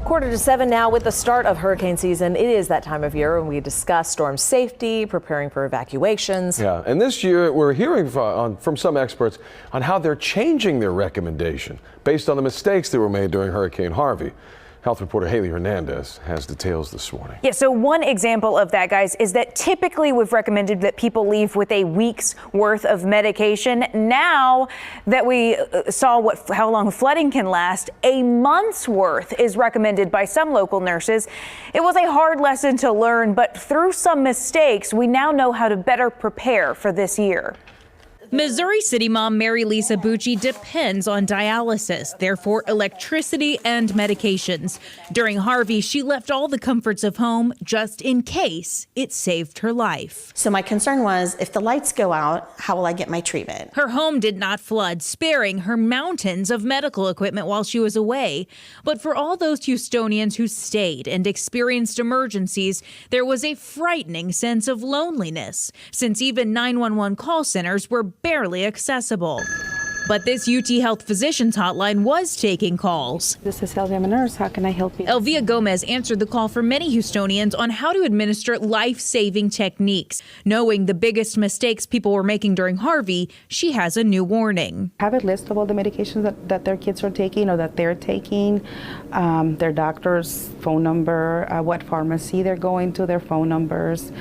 6:45 now with the start of hurricane season. It is that time of year when we discuss storm safety, preparing for evacuations. Yeah, and this year we're hearing from some experts on how they're changing their recommendation based on the mistakes that were made during Hurricane Harvey. Health reporter Haley Hernandez has details this morning. Yeah, so one example of that, guys, is that typically we've recommended that people leave with a week's worth of medication. Now that we saw how long flooding can last, a month's worth is recommended by some local nurses. It was a hard lesson to learn, but through some mistakes, we now know how to better prepare for this year. Missouri City mom Mary Lisa Bucci depends on dialysis, therefore electricity and medications. During Harvey, she left all the comforts of home just in case it saved her life. So my concern was, if the lights go out, how will I get my treatment? Her home did not flood, sparing her mountains of medical equipment while she was away. But for all those Houstonians who stayed and experienced emergencies, there was a frightening sense of loneliness, since even 911 call centers were barely accessible. But this UT Health Physicians Hotline was taking calls. This is Elvia, I'm a nurse. How can I help you? Elvia Gomez answered the call for many Houstonians on how to administer life-saving techniques. Knowing the biggest mistakes people were making during Harvey, she has a new warning. Have a list of all the medications that their kids are taking or that they're taking, their doctor's phone number, what pharmacy they're going to, their phone numbers,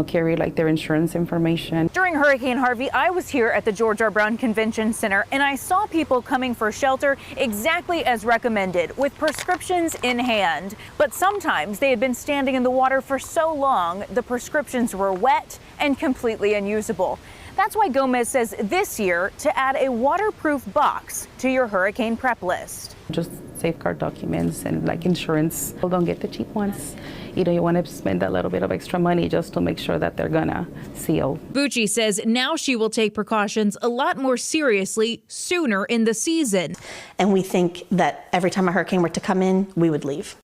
carry like their insurance information. During Hurricane Harvey, I was here at the George R. Brown Convention Center, and I saw people coming for shelter exactly as recommended, with prescriptions in hand. But sometimes they had been standing in the water for so long, the prescriptions were wet and completely unusable. That's why Gomez says this year to add a waterproof box to your hurricane prep list. Just safeguard documents and like insurance. Don't get the cheap ones. You want to spend a little bit of extra money just to make sure that they're gonna seal. Bucci says now she will take precautions a lot more seriously sooner in the season. And we think that every time a hurricane were to come in, we would leave.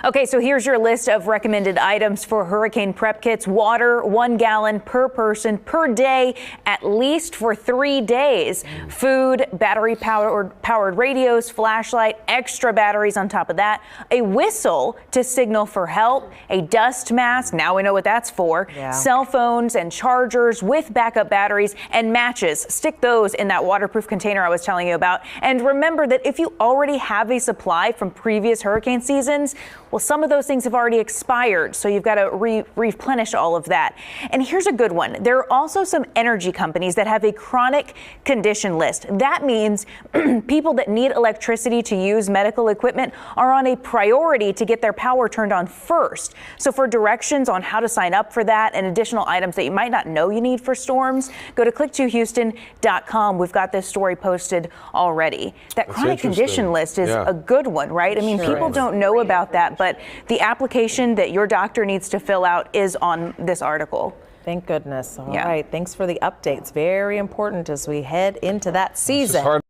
Okay, so here's your list of recommended items for hurricane prep kits. Water, 1 gallon per person per day, at least for 3 days. Food, battery-powered radios, flashlight, extra batteries on top of that. A whistle to signal for help. A dust mask, now we know what that's for. Yeah. Cell phones and chargers with backup batteries, and matches. Stick those in that waterproof container I was telling you about. And remember that if you already have a supply from previous hurricane seasons, well, some of those things have already expired, so you've got to replenish all of that. And here's a good one. There are also some energy companies that have a chronic condition list. That means people that need electricity to use medical equipment are on a priority to get their power turned on first. So for directions on how to sign up for that and additional items that you might not know you need for storms, go to click2houston.com. We've got this story posted already. That chronic condition list is a good one, right? I mean, people don't know about that, but the application that your doctor needs to fill out is on this article. Thank goodness. All right. Thanks for the updates. Very important as we head into that season.